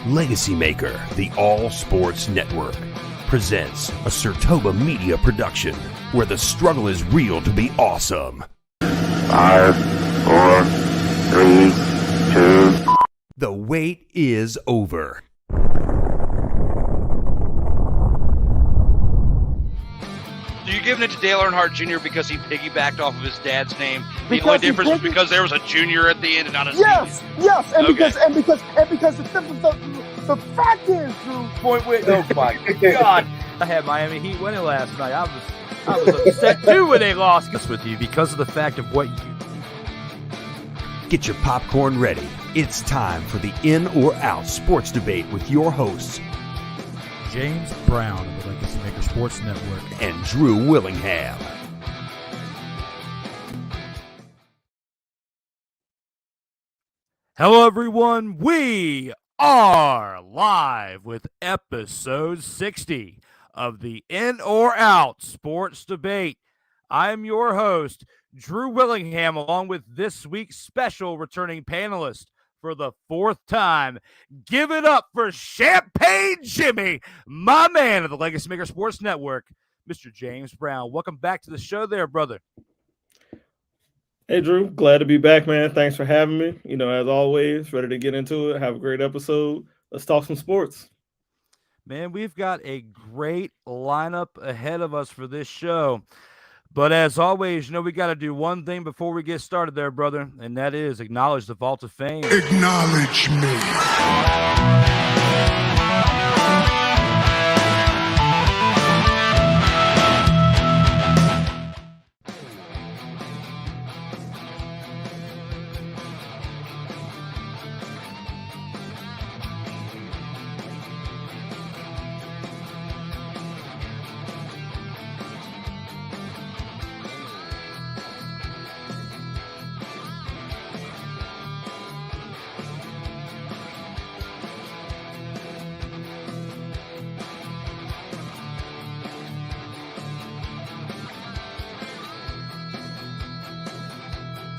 LegacyMaker, the all sports network, presents a SIRTOBA media production where the struggle is real to be awesome. 5, 4, 3, 2. The wait is over. So you're giving it to Dale Earnhardt Jr. because he piggybacked off of his dad's name. The only difference was because there was a junior at the end and not a yes, yes, and okay. because the fact is, Drew. Point with, oh my God! I had Miami Heat winning last night. I was upset too when they lost. This with you because of the fact of what you. Get your popcorn ready. It's time for the In or Out sports debate with your hosts, James Brown of the LegacyMaker Sports Network and Drew Willingham. Hello, everyone. We are live with episode 60 of the In or Out sports debate. I'm your host, Drew Willingham, along with this week's special returning panelist for the fourth time. Give it up for Champagne Jimi, my man of the LegacyMaker Sports Network, Mr. James Brown. Welcome back to the show there, brother. Hey, Drew. Glad to be back, man. Thanks for having me. You know, as always, ready to get into it. Have a great episode. Let's talk some sports. Man, we've got a great lineup ahead of us for this show. But as always, you know, we got to do one thing before we get started there, brother, and that is acknowledge the Vault of Fame. Acknowledge me.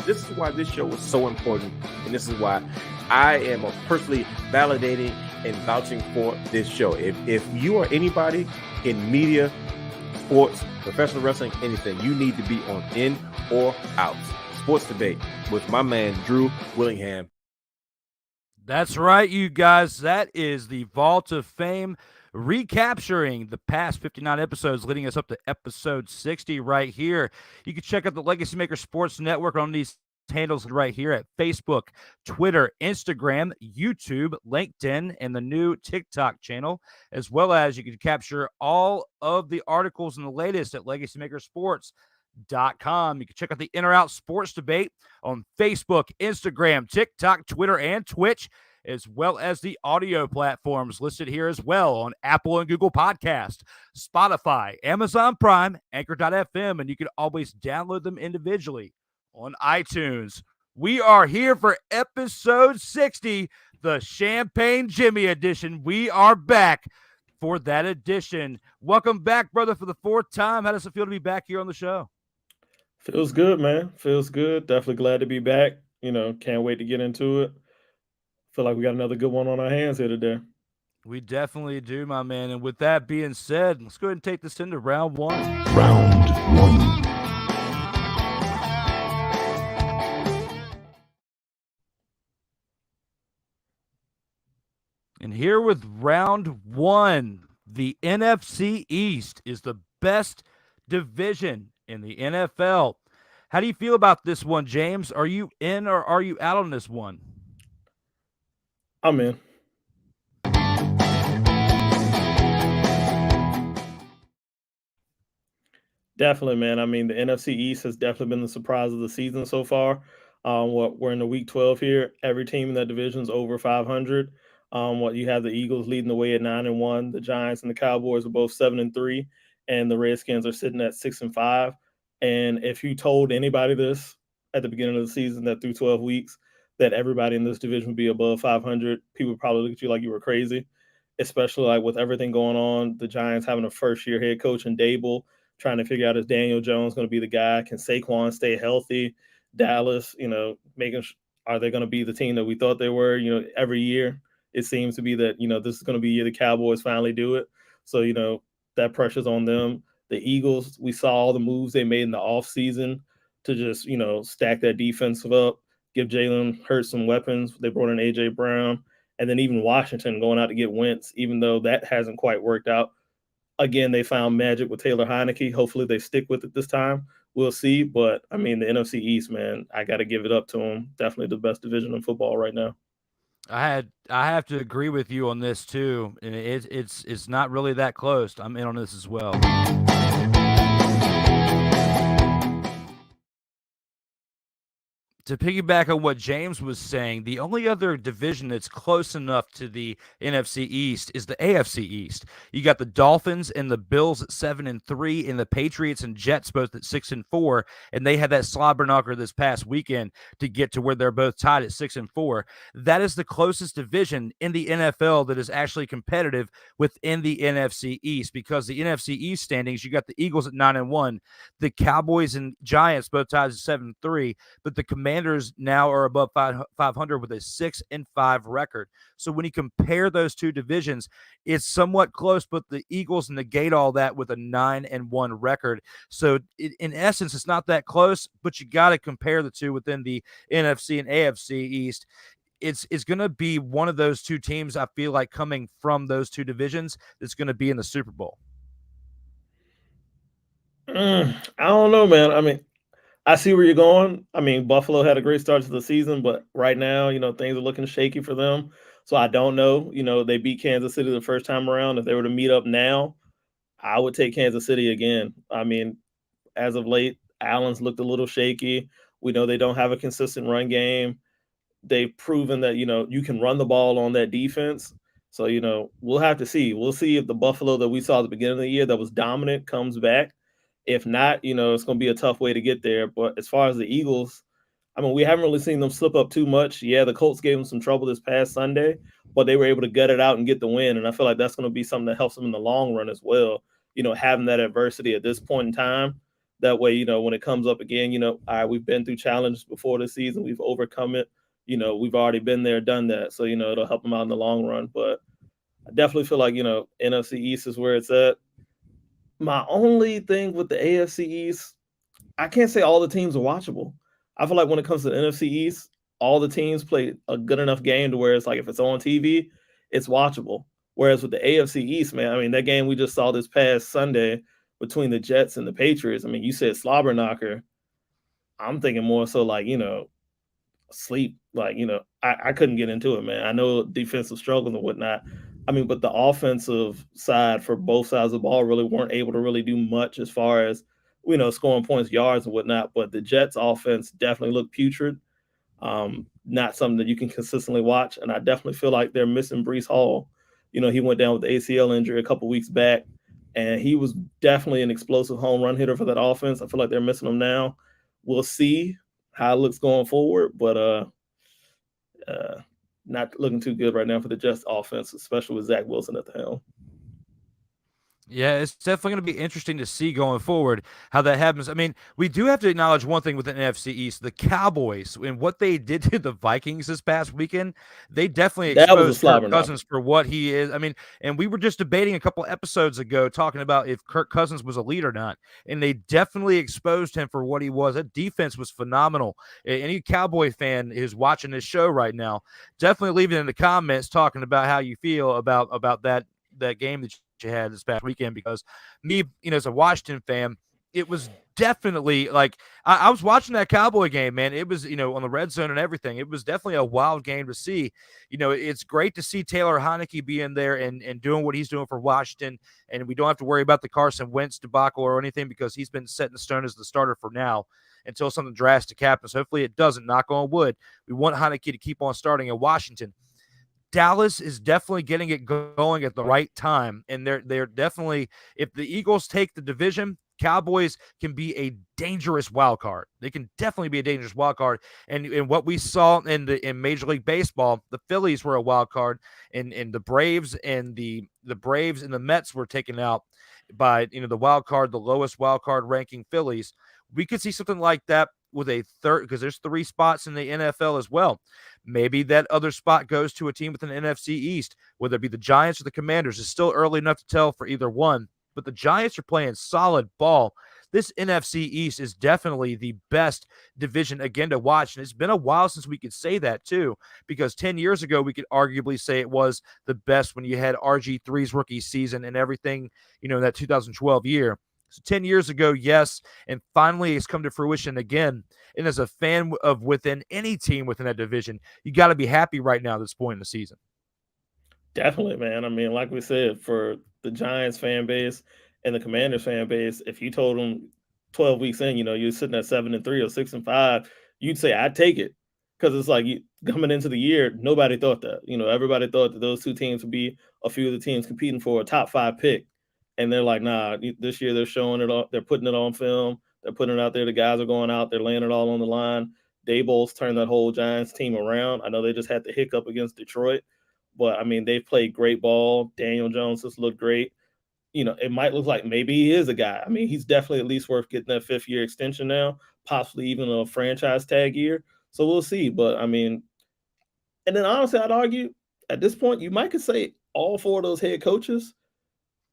This is why this show is so important, and this is why I am personally validating and vouching for this show. If you are anybody in media, sports, professional wrestling, anything, you need to be on In or Out Sports Debate with my man, Drew Willingham. That's right, you guys. That is the Vault of Fame, recapturing the past 59 episodes, leading us up to episode 60 right here. You can check out the LegacyMaker Sports Network on these handles right here at Facebook, Twitter, Instagram, YouTube, LinkedIn, and the new TikTok channel, as well as you can capture all of the articles and the latest at LegacyMakerSports.com. You can check out the In or Out Sports Debate on Facebook, Instagram, TikTok, Twitter, and Twitch, as well as the audio platforms listed here as well on Apple and Google Podcast, Spotify, Amazon Prime, Anchor.fm, and you can always download them individually on iTunes. We are here for episode 60, the Champagne Jimi edition. We are back for that edition. Welcome back, brother, for the fourth time. How does it feel to be back here on the show? Feels good, man. Feels good. Definitely glad to be back. You know, can't wait to get into it. Feel like we got another good one on our hands here today. We definitely do, my man. And with that being said, let's go ahead and take this into round one. Round one. And here with round one, the NFC East is the best division in the NFL. How do you feel about this one, James? Are you in or are you out on this one? I'm in. Definitely, man. I mean, the NFC East has definitely been the surprise of the season so far. We're in the week 12 here. Every team in that division is over 500. You have the Eagles leading the way at 9-1. The Giants and the Cowboys are both 7-3, and the Redskins are sitting at 6-5. And if you told anybody this at the beginning of the season, that through 12 weeks, that everybody in this division would be above 500, people would probably look at you like you were crazy, especially like with everything going on, the Giants having a first-year head coach in Dable, trying to figure out is Daniel Jones going to be the guy? Can Saquon stay healthy? Dallas, you know, are they going to be the team that we thought they were, you know, every year? it seems to be that, this is going to be the Cowboys finally do it. So, that pressure's on them. The Eagles, we saw all the moves they made in the offseason to just, stack that defensive up, give Jalen Hurts some weapons. They brought in A.J. Brown. And then even Washington going out to get Wentz, even though that hasn't quite worked out. Again, they found magic with Taylor Heineke. Hopefully they stick with it this time. We'll see. But, the NFC East, man, I got to give it up to them. Definitely the best division in football right now. I have to agree with you on this too, and it's not really that close. I'm in on this as well. To piggyback on what James was saying, the only other division that's close enough to the NFC East is the AFC East. You got the Dolphins and the Bills at 7-3, and the Patriots and Jets both at 6-4, and they had that slobber knocker this past weekend to get to where they're both tied at 6-4. That is the closest division in the NFL that is actually competitive within the NFC East, because the NFC East standings, you got the Eagles at 9-1, the Cowboys and Giants both tied at 7-3, but the Commanders now are above 500 with a 6-5 record. So when you compare those two divisions, it's somewhat close, but the Eagles negate all that with a 9-1 record. So in essence, it's not that close, but you got to compare the two within the NFC and AFC East. It's going to be one of those two teams, I feel like, coming from those two divisions that's going to be in the Super Bowl. I don't know, man. I see where you're going. Buffalo had a great start to the season, but right now, things are looking shaky for them. So I don't know. They beat Kansas City the first time around. If they were to meet up now, I would take Kansas City again. As of late, Allen's looked a little shaky. We know they don't have a consistent run game. They've proven that, you can run the ball on that defense. So, we'll have to see. We'll see if the Buffalo that we saw at the beginning of the year that was dominant comes back. If not, it's going to be a tough way to get there. But as far as the Eagles, we haven't really seen them slip up too much. Yeah, the Colts gave them some trouble this past Sunday, but they were able to gut it out and get the win. And I feel like that's going to be something that helps them in the long run as well. Having that adversity at this point in time. That way, when it comes up again, all right, we've been through challenges before this season. We've overcome it. We've already been there, done that. So, it'll help them out in the long run. But I definitely feel like, NFC East is where it's at. My only thing with the AFC East, I can't say all the teams are watchable. I feel like when it comes to the NFC East, all the teams play a good enough game to where it's like if it's on TV, it's watchable. Whereas with the AFC East, man, that game we just saw this past Sunday between the Jets and the Patriots, you said slobber knocker. I'm thinking more so like, sleep. Like, I couldn't get into it, man. I know defensive struggles and whatnot. But the offensive side for both sides of the ball really weren't able to really do much as far as, scoring points, yards, and whatnot. But the Jets' offense definitely looked putrid. Not something that you can consistently watch. And I definitely feel like they're missing Breece Hall. He went down with the ACL injury a couple weeks back, and he was definitely an explosive home run hitter for that offense. I feel like they're missing him now. We'll see how it looks going forward, but not looking too good right now for the Jets offense, especially with Zach Wilson at the helm. Yeah, it's definitely going to be interesting to see going forward how that happens. We do have to acknowledge one thing with the NFC East, the Cowboys, and what they did to the Vikings this past weekend. They definitely exposed Kirk Cousins for what he is. And we were just debating a couple episodes ago talking about if Kirk Cousins was elite or not, and they definitely exposed him for what he was. That defense was phenomenal. Any Cowboy fan who's watching this show right now, definitely leave it in the comments talking about how you feel about that game that you had this past weekend, because me, as a Washington fan, it was definitely like I was watching that Cowboy game, man. It was, on the red zone and everything. It was definitely a wild game to see. It's great to see Taylor Heineke being there and doing what he's doing for Washington, and we don't have to worry about the Carson Wentz debacle or anything, because he's been set in stone as the starter for now until something drastic happens. Hopefully it doesn't, knock on wood. We want Heineke to keep on starting in Washington. Dallas is definitely getting it going at the right time, and they're definitely, if the Eagles take the division, Cowboys can be a dangerous wild card. They can definitely be a dangerous wild card. And what we saw in Major League Baseball, the Phillies were a wild card, and the Braves and the Braves and the Mets were taken out by the wild card, the lowest wild card ranking Phillies. We could see something like that with a third, because there's 3 spots in the NFL as well. Maybe that other spot goes to a team with an NFC East, whether it be the Giants or the Commanders. It's still early enough to tell for either one, but the Giants are playing solid ball. This NFC East is definitely the best division again to watch, and it's been a while since we could say that too, because 10 years ago we could arguably say it was the best when you had RG3's rookie season and everything, that 2012 year. So 10 years ago, yes, and finally it's come to fruition again. And as a fan of within any team within that division, you got to be happy right now at this point in the season. Definitely, man. I mean, like we said, for the Giants fan base and the Commanders fan base, if you told them 12 weeks in, you're sitting at 7-3 or 6-5, you'd say, I'd take it. Because it's like coming into the year, nobody thought that. Everybody thought that those 2 teams would be a few of the teams competing for a top 5 pick. And they're like, nah, this year they're showing it all. They're putting it on film. They're putting it out there. The guys are going out. They're laying it all on the line. Daboll's turned that whole Giants team around. I know they just had the hiccup against Detroit. But, I mean, they've played great ball. Daniel Jones has looked great. It might look like maybe he is a guy. I mean, he's definitely at least worth getting that 5th-year extension now, possibly even a franchise tag year. So we'll see. But, I mean, and then honestly, I'd argue at this point, you might could say all 4 of those head coaches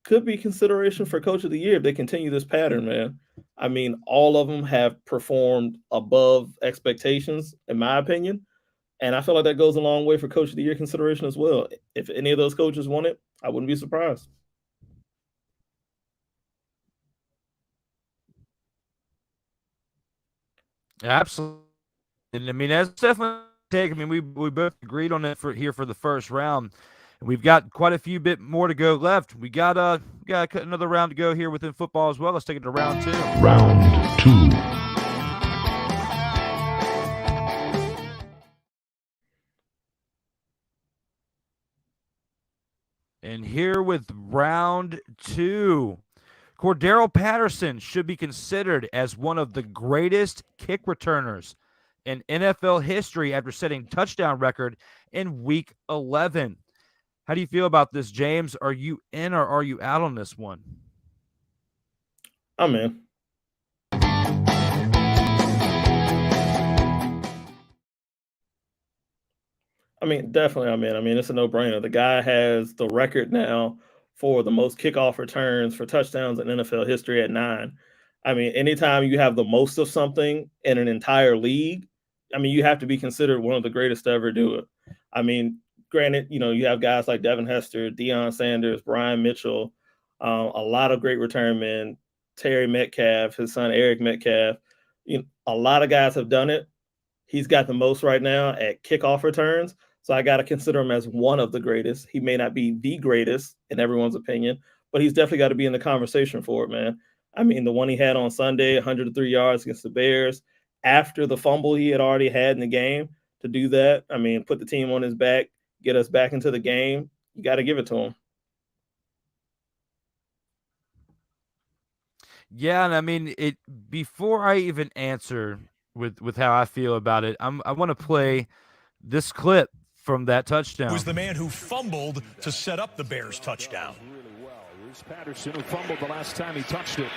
could be consideration for coach of the year if they continue this pattern, man. I mean, all of them have performed above expectations, in my opinion. And I feel like that goes a long way for coach of the year consideration as well. If any of those coaches won it, I wouldn't be surprised. Absolutely. And I mean, that's definitely a take. I mean, we both agreed on it for the first round. And we've got quite a few bit more to go left. We got another round to go here within football as well. Let's take it to round 2. Round 2. And here with round 2, Cordarrelle Patterson should be considered as one of the greatest kick returners in NFL history after setting touchdown record in Week 11. How do you feel about this, James? Are you in or are you out on this one? I'm in. I mean, definitely I'm in. I mean, it's a no-brainer. The guy has the record now for the most kickoff returns for touchdowns in NFL history at 9. I mean, anytime you have the most of something in an entire league, I mean, you have to be considered one of the greatest to ever do it. I mean, granted, you have guys like Devin Hester, Deion Sanders, Brian Mitchell, a lot of great return men, Terry Metcalf, his son Eric Metcalf. A lot of guys have done it. He's got the most right now at kickoff returns. So I got to consider him as one of the greatest. He may not be the greatest in everyone's opinion, but he's definitely got to be in the conversation for it, man. I mean, the one he had on Sunday, 103 yards against the Bears, after the fumble he had already had in the game, to do that, I mean, put the team on his back, get us back into the game, you got to give it to him. Yeah, and I mean, before I even answer with how I feel about it, I want to play this clip from that touchdown. Was the man who fumbled to set up the Bears touchdown. Really well. Here's Patterson, who fumbled the last time he touched it.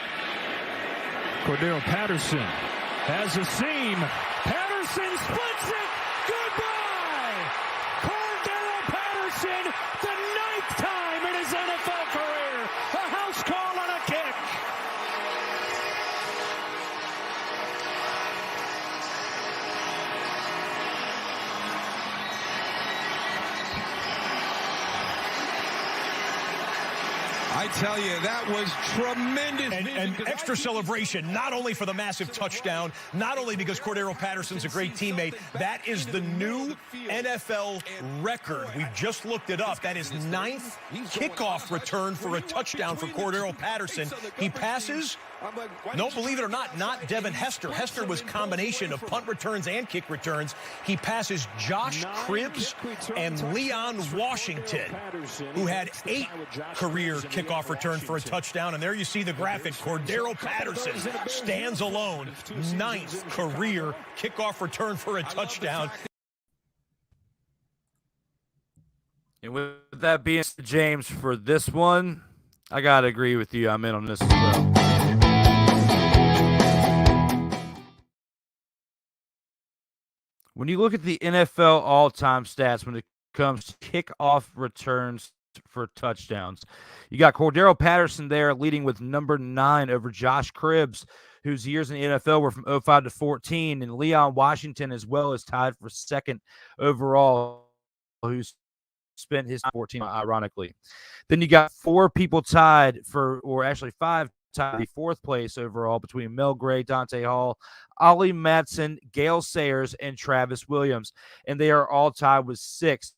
Cordarrelle Patterson has a seam. Patterson splits it. Goodbye. Cordarrelle Patterson, the 9th time in his NFL career. A house call on a kick. I tell you, that was tremendous. And extra celebration, not only for the massive touchdown, not only because Cordarrelle Patterson's a great teammate, that is the new NFL record. We've just looked it up. That is 9th kickoff return for a touchdown for Cordarrelle Patterson. He passes, no, believe it or not Devin Hester. Hester was combination of punt returns and kick returns. He passes Josh Cribbs and Leon Washington, who had 8 career kickoff returns for a touchdown. And there you see the graphic. Cordarrelle Patterson stands alone. 9th career kickoff return for a touchdown. And with that being said, James, for this one, I got to agree with you. I'm in on this as well. When you look at the NFL all-time stats when it comes to kickoff returns for touchdowns, you got Cordarrelle Patterson there leading with number 9 over Josh Cribbs, whose years in the NFL were from 05 to 14, and Leon Washington as well is tied for second overall, who's spent his 14, ironically. Then you got 4 people tied for, or actually 5 tied the 4th place overall between Mel Gray, Dante Hall, Ollie Matson, Gale Sayers, and Travis Williams. And they are all tied with 6.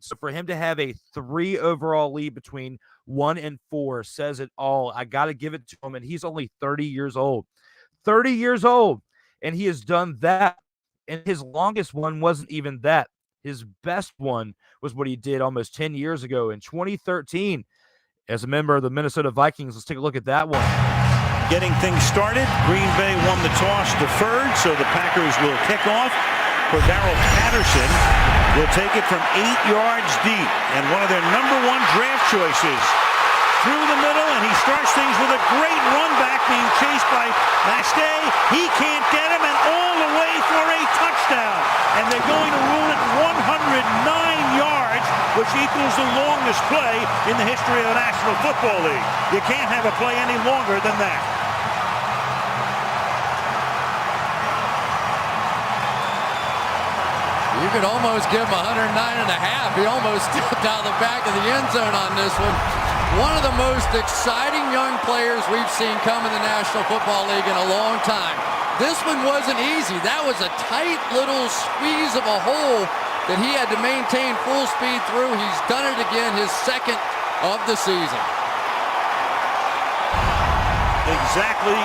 So for him to have a 3 overall lead between 1 and 4 says it all. I got to give it to him. And he's only 30 years old. 30 years old. And he has done that. And his longest one wasn't even that. His best one was what he did almost 10 years ago in 2013 as a member of the Minnesota Vikings. Let's take a look at that one. Getting things started. Green Bay won the toss, deferred, so the Packers will kick off. Cordarrelle Patterson will take it from 8 yards deep, and one of their number 1 draft choices through the middle, and he starts things with a great run back being chased by Mastay. He can't get him, and all the way for a touchdown. And they're going to rule it 109 yards, which equals the longest play in the history of the National Football League. You can't have a play any longer than that. You could almost give him 109.5. He almost stepped out of the back of the end zone on this one. One of the most exciting young players we've seen come in the National Football League in a long time. This one wasn't easy. That was a tight little squeeze of a hole that he had to maintain full speed through. He's done it again, his 2nd of the season. Exactly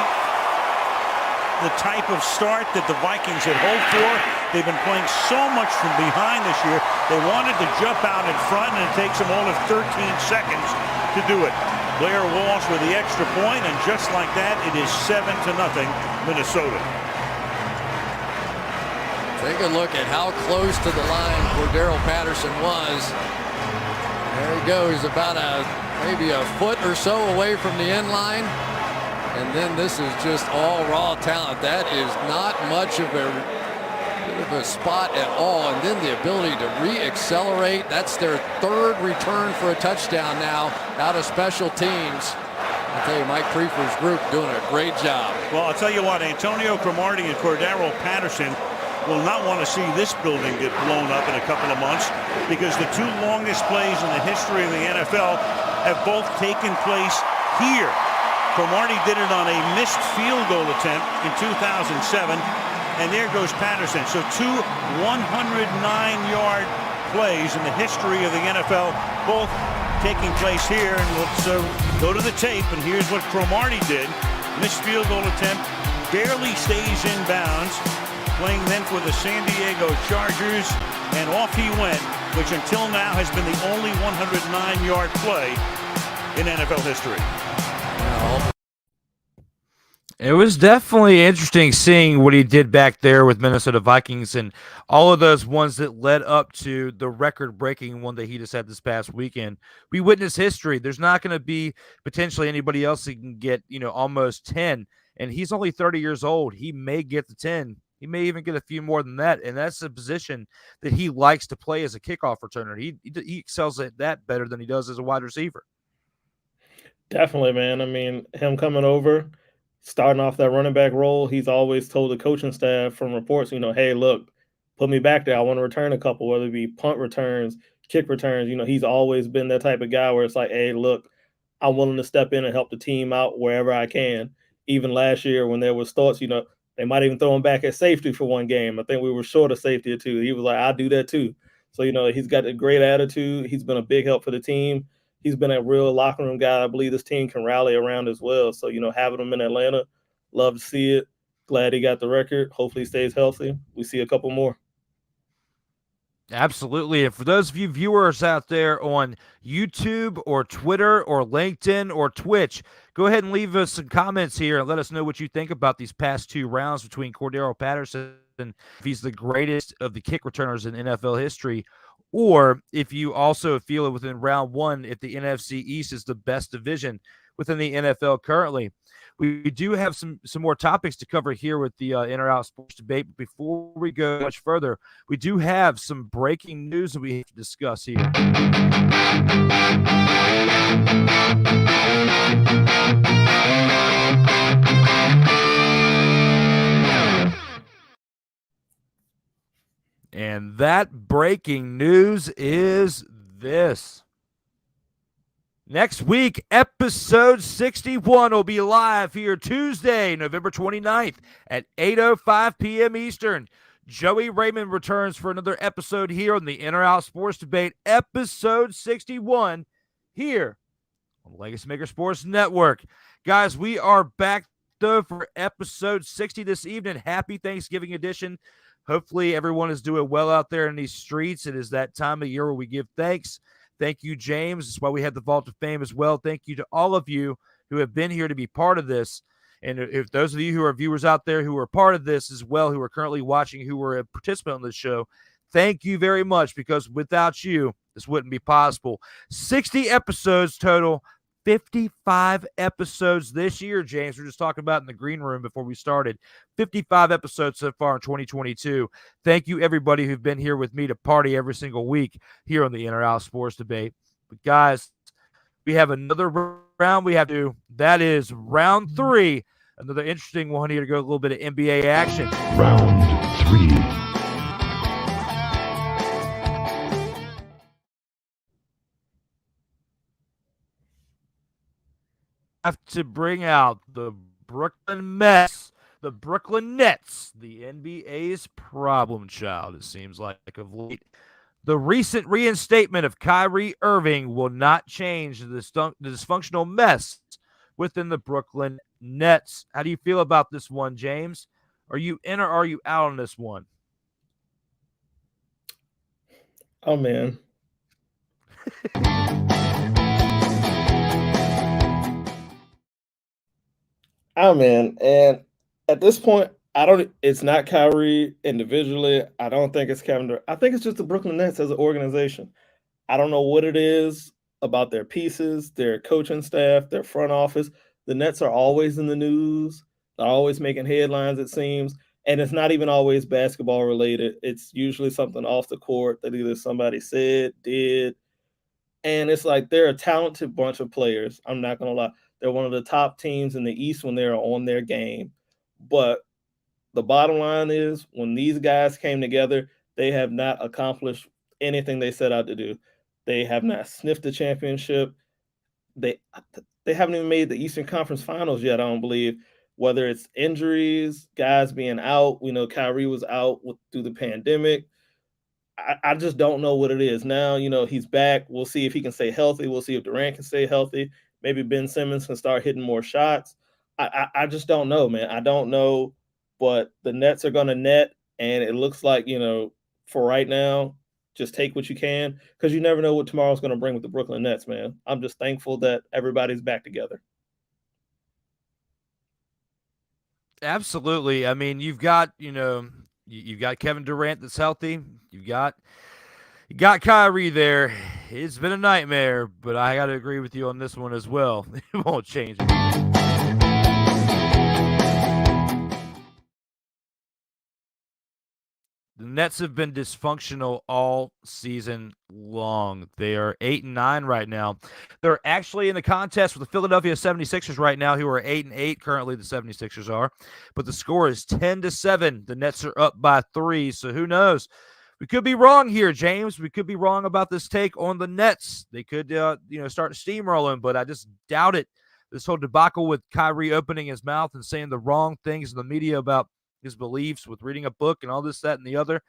the type of start that the Vikings had hoped for. They've been playing so much from behind this year. They wanted to jump out in front, and it takes them all of 13 seconds to do it. Blair Walsh with the extra point, and just like that, it is 7-0 Minnesota. Take a look at how close to the line Cordarrelle Patterson was. There he goes, about maybe a foot or so away from the end line. And then this is just all raw talent. That is not much of a spot at all. And then the ability to re-accelerate. That's their 3rd return for a touchdown now out of special teams. I tell you, Mike Prefer's group doing a great job. Well, I'll tell you what, Antonio Cromartie and Cordarrelle Patterson will not want to see this building get blown up in a couple of months, because the 2 longest plays in the history of the NFL have both taken place here. Cromartie did it on a missed field goal attempt in 2007, and there goes Patterson. So 2 109-yard plays in the history of the NFL, both taking place here. And let's go to the tape, and here's what Cromartie did. Missed field goal attempt, barely stays in bounds, playing then for the San Diego Chargers, and off he went, which until now has been the only 109-yard play in NFL history. It was definitely interesting seeing what he did back there with Minnesota Vikings and all of those ones that led up to the record-breaking one that he just had this past weekend. We witnessed history. There's not going to be potentially anybody else that can get, almost 10, and he's only 30 years old. He may get the 10. He may even get a few more than that, and that's a position that he likes to play as a kickoff returner. He excels at that better than he does as a wide receiver. Definitely, man. I mean, him coming over, starting off that running back role, he's always told the coaching staff from reports, hey, look, put me back there. I want to return a couple, whether it be punt returns, kick returns. He's always been that type of guy where it's like, hey, look, I'm willing to step in and help the team out wherever I can. Even last year when there was thoughts, they might even throw him back at safety for one game. I think we were short of safety or 2. He was like, I'll do that too. So, he's got a great attitude. He's been a big help for the team. He's been a real locker room guy I believe this team can rally around as well. So, having him in Atlanta, love to see it. Glad he got the record. Hopefully he stays healthy. We see a couple more. Absolutely. And for those of you viewers out there on YouTube or Twitter or LinkedIn or Twitch, go ahead and leave us some comments here and let us know what you think about these past 2 rounds between Cordarrelle Patterson, if he's the greatest of the kick returners in NFL history, or if you also feel it within round 1, if the NFC East is the best division within the NFL currently. We do have some more topics to cover here with the In or Out Sports Debate. But before we go much further, we do have some breaking news that we have to discuss here. And that breaking news is this. Next week, episode 61 will be live here Tuesday, November 29th at 8:05 p.m. Eastern. Joey Raymond returns for another episode here on the In or Out Sports Debate, episode 61, here on the LegacyMaker Sports Network. Guys, we are back, though, for episode 60 this evening. Happy Thanksgiving edition. Hopefully everyone is doing well out there in these streets. It is that time of year where we give thanks. Thank you, James. That's why we have the Vault of Fame as well. Thank you to all of you who have been here to be part of this. And if those of you who are viewers out there who are part of this as well, who are currently watching, who were a participant on this show, thank you very much, because without you, this wouldn't be possible. 60 episodes total, 55 episodes this year, James. We're just talking about in the green room before we started. 55 episodes so far in 2022. Thank you, everybody who've been here with me to party every single week here on the In or Out Sports Debate. But, guys, we have another round we have to do. That is round 3. Another interesting one here to go a little bit of NBA action. Round 3. Have to bring out the Brooklyn Mets, the Brooklyn Nets, the NBA's problem child, it seems like of late. The recent reinstatement of Kyrie Irving will not change the dysfunctional mess within the Brooklyn Nets. How do you feel about this one, James? Are you in or are you out on this one? Oh, man. Oh, man. And at this point, it's not Kyrie individually. I don't think it's Kevin Durant. I think it's just the Brooklyn Nets as an organization. I don't know what it is about their pieces, their coaching staff, their front office. The Nets are always in the news. They're always making headlines, it seems. And it's not even always basketball related. It's usually something off the court that either somebody said, did. And it's like they're a talented bunch of players. I'm not going to lie. They're one of the top teams in the East when they're on their game. But the bottom line is, when these guys came together, they have not accomplished anything they set out to do. They have not sniffed the championship. They haven't even made the Eastern Conference Finals yet, I don't believe. Whether it's injuries, guys being out. We know Kyrie was out through the pandemic. I just don't know what it is. Now, he's back. We'll see if he can stay healthy. We'll see if Durant can stay healthy. Maybe Ben Simmons can start hitting more shots. I just don't know, man. I don't know. But the Nets are going to net, and it looks like, for right now, just take what you can, because you never know what tomorrow's going to bring with the Brooklyn Nets, man. I'm just thankful that everybody's back together. Absolutely. I mean, you've got Kevin Durant that's healthy. You got Kyrie there. It's been a nightmare, but I got to agree with you on this one as well. It won't change it. The Nets have been dysfunctional all season long. They are 8-9 right now. They're actually in the contest with the Philadelphia 76ers right now, who are 8-8 currently. The 76ers are. But the score is 10-7. The Nets are up by 3, so who knows? We could be wrong here, James. We could be wrong about this take on the Nets. They could start steamrolling, but I just doubt it. This whole debacle with Kyrie opening his mouth and saying the wrong things in the media about his beliefs with reading a book and all this, that, and the other.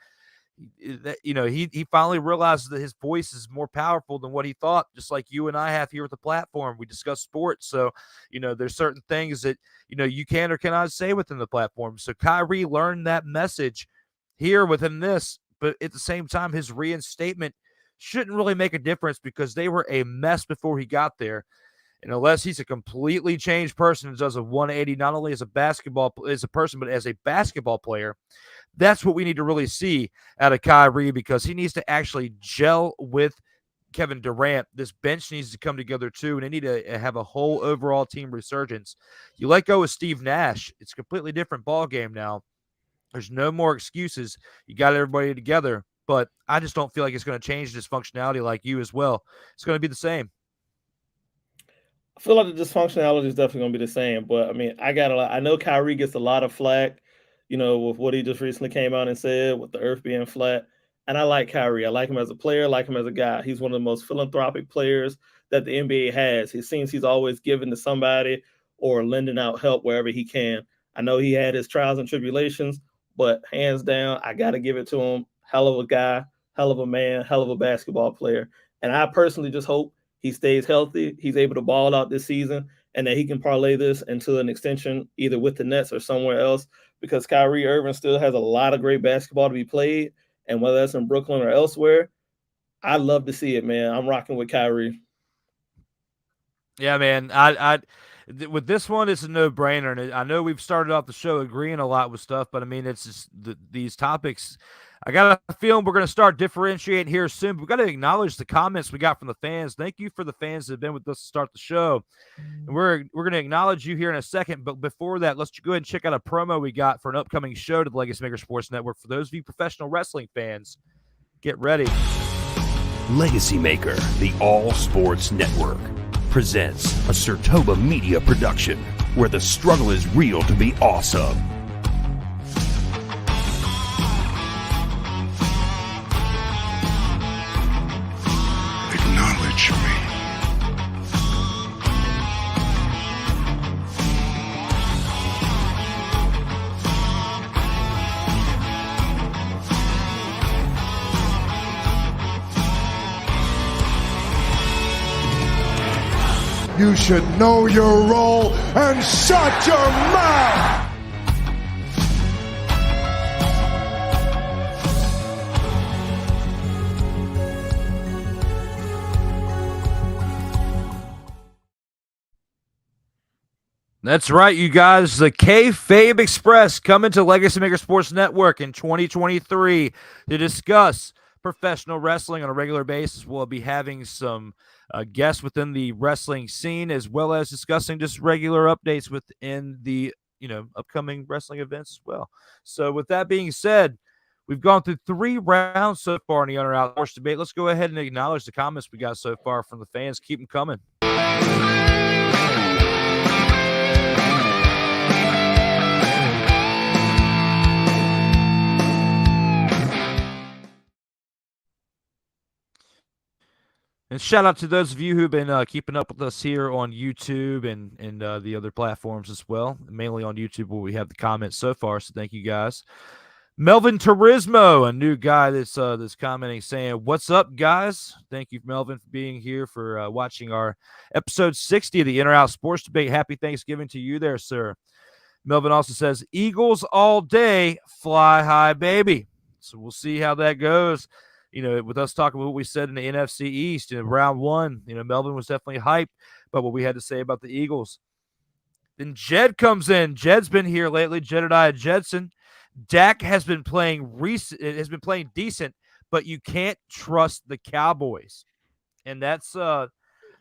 He finally realizes that his voice is more powerful than what he thought, just like you and I have here at the platform. We discuss sports. So, there's certain things that, you can or cannot say within the platform. So Kyrie learned that message here within this, but at the same time, his reinstatement shouldn't really make a difference because they were a mess before he got there. And unless he's a completely changed person and does a 180, not only as a person, but as a basketball player, that's what we need to really see out of Kyrie, because he needs to actually gel with Kevin Durant. This bench needs to come together too, and they need to have a whole overall team resurgence. You let go of Steve Nash, it's a completely different ball game now. There's no more excuses. You got everybody together, but I just don't feel like it's going to change this functionality like you as well. It's going to be the same. I feel like the dysfunctionality is definitely going to be the same, but I mean, I know Kyrie gets a lot of flack, with what he just recently came out and said with the earth being flat. And I like Kyrie. I like him as a player, I like him as a guy. He's one of the most philanthropic players that the NBA has. It seems he's always giving to somebody or lending out help wherever he can. I know he had his trials and tribulations, but hands down, I got to give it to him. Hell of a guy, hell of a man, hell of a basketball player. And I personally just hope he stays healthy, he's able to ball out this season, and that he can parlay this into an extension either with the Nets or somewhere else, because Kyrie Irving still has a lot of great basketball to be played. And whether that's in Brooklyn or elsewhere, I'd love to see it, man. I'm rocking with Kyrie. Yeah, man. With this one, it's a no-brainer. And I know we've started off the show agreeing a lot with stuff, but I mean, it's just these topics. I got a feeling we're going to start differentiating here soon. But we've got to acknowledge the comments we got from the fans. Thank you for the fans that have been with us to start the show. And we're going to acknowledge you here in a second. But before that, let's go ahead and check out a promo we got for an upcoming show to the LegacyMaker Sports Network. For those of you professional wrestling fans, get ready. LegacyMaker, the All Sports Network, presents a SIRTOBA media production where the struggle is real to be awesome. Acknowledge me. You should know your role and shut your mouth! That's right, you guys. The Kayfabe Express coming to LegacyMaker Sports Network in 2023 to discuss professional wrestling on a regular basis. We'll be having some guests within the wrestling scene, as well as discussing just regular updates within the upcoming wrestling events as well. So with that being said, we've gone through 3 rounds so far in the Under Out Sports Debate. Let's go ahead and acknowledge the comments we got so far from the fans. Keep them coming. And shout out to those of you who've been keeping up with us here on YouTube and the other platforms as well. Mainly on YouTube where we have the comments so far, so thank you guys. Melvin Turismo, a new guy that's commenting, saying, "What's up, guys?" Thank you, Melvin, for being here, for watching our episode 60 of the In or Out Sports Debate. Happy Thanksgiving to you there, sir. Melvin also says, "Eagles all day, fly high, baby." So we'll see how that goes. With us talking about what we said in the NFC East in round 1, Melvin was definitely hyped about what we had to say about the Eagles. Then Jed comes in. Jed's been here lately. Jedediah Jedson. Dak has been playing decent, but you can't trust the Cowboys, and that's been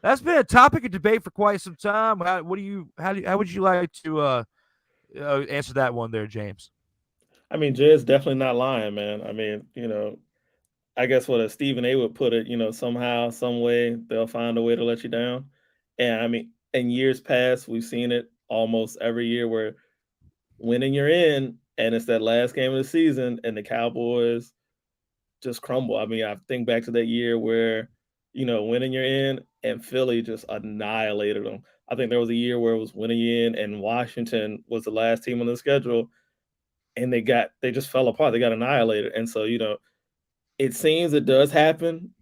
a topic of debate for quite some time. How would you like to answer that one there, James? I mean, Jed's definitely not lying, man. I mean, I guess what Stephen A would put it, somehow, some way, they'll find a way to let you down. And I mean, in years past, we've seen it almost every year where winning you're in, and it's that last game of the season, and the Cowboys just crumble. I mean, I think back to that year where, winning you're in, and Philly just annihilated them. I think there was a year where it was winning you in, and Washington was the last team on the schedule, and they just fell apart. They got annihilated. And so, it seems it does happen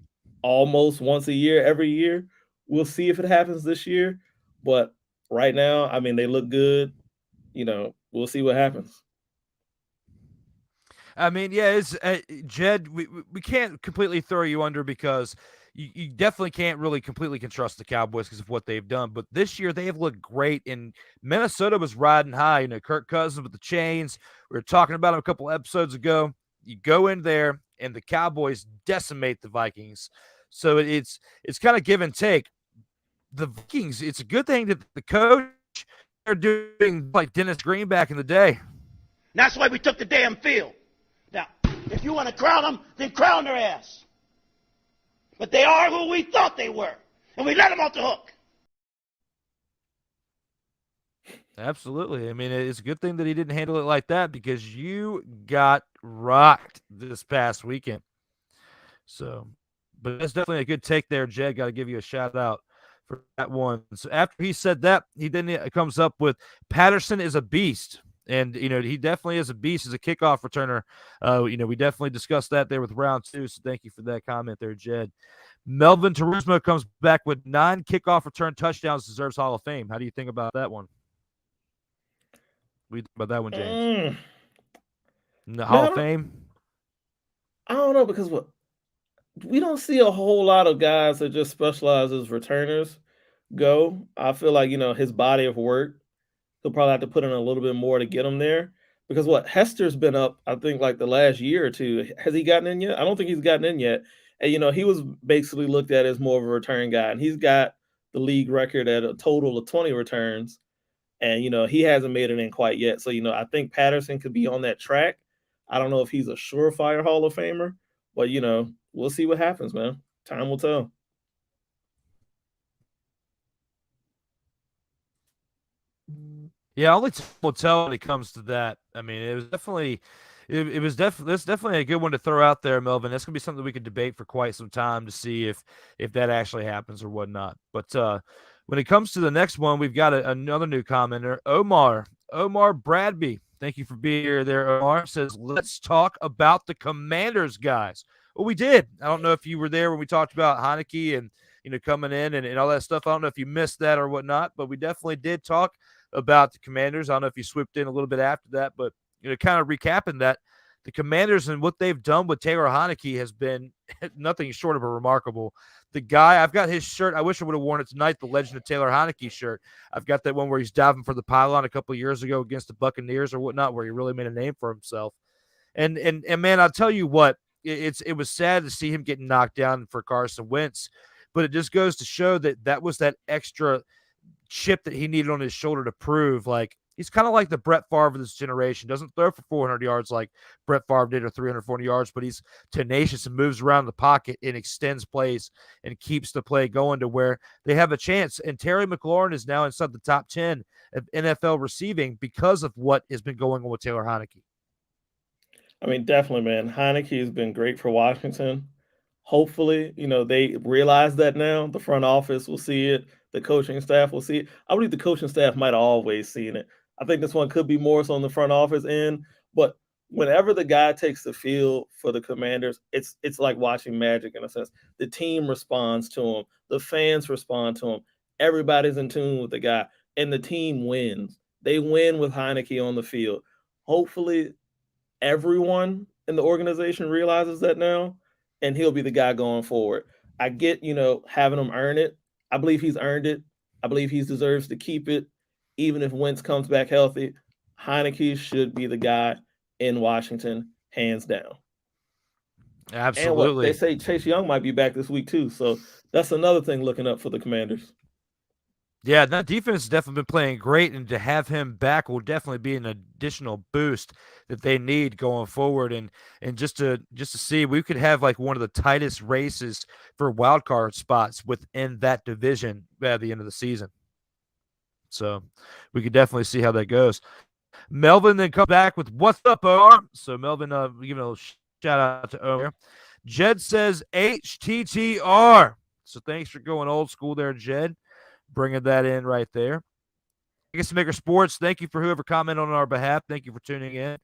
almost once a year, every year. We'll see if it happens this year. But right now, I mean, they look good. We'll see what happens. I mean, yeah, it's Jed. We can't completely throw you under because you definitely can't really completely trust the Cowboys because of what they've done. But this year they have looked great, and Minnesota was riding high. Kirk Cousins with the chains. We were talking about him a couple episodes ago. You go in there, and the Cowboys decimate the Vikings. So it's kind of give and take. The Vikings, it's a good thing that the coach are doing like Dennis Green back in the day. That's why we took the damn field. Now, if you want to crown them, then crown their ass. But they are who we thought they were, and we let them off the hook. Absolutely. I mean, it's a good thing that he didn't handle it like that because you got rocked this past weekend. So, but that's definitely a good take there, Jed. Got to give you a shout out for that one. So after he said that, he then comes up with Patterson is a beast. And, he definitely is a beast as a kickoff returner. We definitely discussed that there with round 2. So thank you for that comment there, Jed. Melvin Turismo comes back with 9 kickoff return touchdowns, deserves Hall of Fame. How do you think about that one? What do you think about that one, James? The Hall of Fame? I don't know because we don't see a whole lot of guys that just specialize as returners go. I feel like, his body of work, he'll probably have to put in a little bit more to get him there. Because Hester's been up, I think, like the last year or two. Has he gotten in yet? I don't think he's gotten in yet. And, he was basically looked at as more of a return guy. And he's got the league record at a total of 20 returns. And, he hasn't made it in quite yet. So, I think Patterson could be on that track. I don't know if he's a surefire Hall of Famer. But, we'll see what happens, man. Time will tell. Yeah, only time will tell when it comes to that. I mean, it was definitely that's definitely a good one to throw out there, Melvin. That's gonna be something we could debate for quite some time to see if that actually happens or whatnot. But when it comes to the next one, we've got another new commenter, Omar Bradby. Thank you for being here there, Omar. Says, let's talk about the Commanders, guys. Well, we did. I don't know if you were there when we talked about Heineke and, coming in and all that stuff. I don't know if you missed that or whatnot, but we definitely did talk about the Commanders. I don't know if you swooped in a little bit after that, but, kind of recapping that, the Commanders and what they've done with Taylor Heineke has been nothing short of a remarkable. The guy, I've got his shirt. I wish I would have worn it tonight, the Legend of Taylor Heineke shirt. I've got that one where he's diving for the pylon a couple of years ago against the Buccaneers or whatnot, where he really made a name for himself. And man, I'll tell you what, it was sad to see him getting knocked down for Carson Wentz, but it just goes to show that was that extra chip that he needed on his shoulder to prove, like, he's kind of like the Brett Favre of this generation. Doesn't throw for 400 yards like Brett Favre did or 340 yards, but he's tenacious and moves around the pocket and extends plays and keeps the play going to where they have a chance. And Terry McLaurin is now inside the top 10 of NFL receiving because of what has been going on with Taylor Heineke. I mean, definitely, man. Heineke has been great for Washington. Hopefully, they realize that now. The front office will see it. The coaching staff will see it. I believe the coaching staff might have always seen it. I think this one could be more so on the front office end. But whenever the guy takes the field for the Commanders, it's like watching magic in a sense. The team responds to him. The fans respond to him. Everybody's in tune with the guy. And the team wins. They win with Heineke on the field. Hopefully, everyone in the organization realizes that now, and he'll be the guy going forward. I get, having him earn it. I believe he's earned it. I believe he deserves to keep it. Even if Wentz comes back healthy, Heineke should be the guy in Washington, hands down. Absolutely. And they say Chase Young might be back this week too. So that's another thing looking up for the Commanders. Yeah, that defense has definitely been playing great, and to have him back will definitely be an additional boost that they need going forward. And just to see, we could have like one of the tightest races for wild card spots within that division at the end of the season. So we could definitely see how that goes. Melvin then come back with what's up, OR. So Melvin, giving a shout out to OR. Jed says HTTR. So thanks for going old school there, Jed. Bringing that in right there. LegacyMaker Sports, thank you for whoever commented on our behalf. Thank you for tuning in.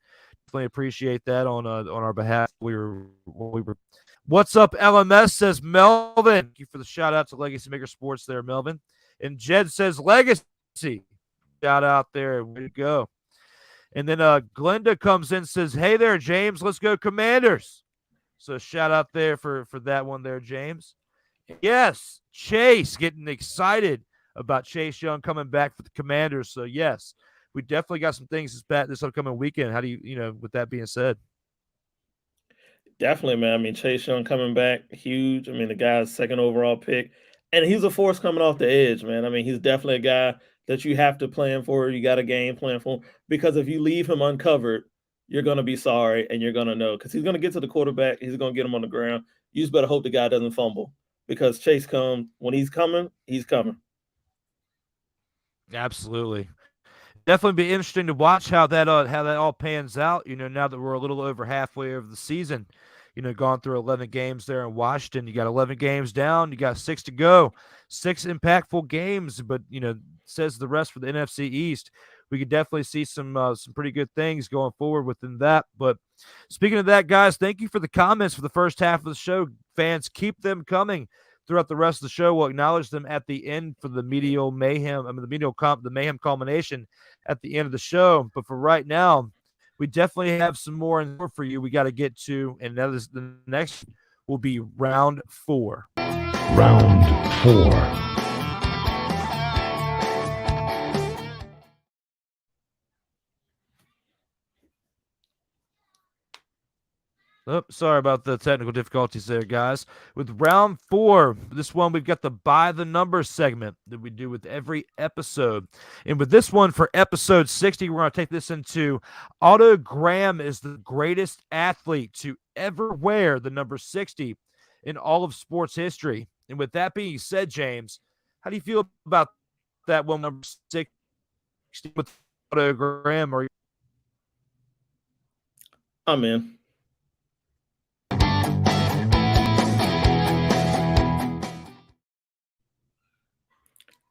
Definitely appreciate that on our behalf. We were. What's up, LMS, says Melvin. Thank you for the shout out to LegacyMaker Sports there, Melvin. And Jed says Legacy. Shout out there. Way to go. And then Glenda comes in and says, hey there, James. Let's go Commanders. So shout out there for that one there, James. Yes, Chase getting excited about Chase Young coming back for the Commanders. So, yes, we definitely got some things this upcoming weekend. How do you with that being said? Definitely, man. I mean, Chase Young coming back, huge. I mean, the guy's second overall pick. And he's a force coming off the edge, man. I mean, he's definitely a guy that you have to plan for. You got a game plan for him. Because if you leave him uncovered, you're going to be sorry and you're going to know. Because he's going to get to the quarterback. He's going to get him on the ground. You just better hope the guy doesn't fumble. Because Chase comes, when he's coming, he's coming. Absolutely. Definitely be interesting to watch how that all pans out. Now that we're a little over halfway over the season, gone through 11 games there in Washington. You got 11 games down. You got 6 to go. 6 impactful games, but says the rest for the NFC East. We could definitely see some pretty good things going forward within that. But speaking of that, guys, thank you for the comments for the first half of the show. Fans, keep them coming throughout the rest of the show. We'll acknowledge them at the end for the medial mayhem. The mayhem culmination at the end of the show. But for right now, we definitely have some more in store for you. We got to get to, and that is the next will be round 4. Round 4. Oh, sorry about the technical difficulties there, guys. With round 4, this one we've got the By the Numbers segment that we do with every episode. And with this one for episode 60, we're going to take this into Otto Graham is the greatest athlete to ever wear the number 60 in all of sports history. And with that being said, James, how do you feel about that one, number 60 with Otto Graham? I'm in.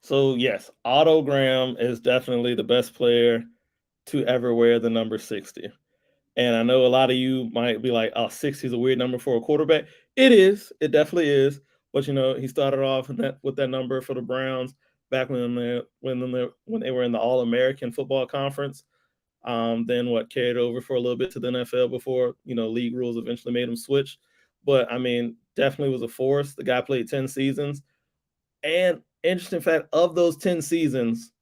So, yes, Otto Graham is definitely the best player to ever wear the number 60. And I know a lot of you might be like, oh, 60 is a weird number for a quarterback. It is. It definitely is. But, he started off with that number for the Browns back when they were in the All-American Football Conference. Then carried over for a little bit to the NFL before, league rules eventually made him switch. But, I mean, definitely was a force. The guy played 10 seasons. And interesting fact, of those 10 seasons,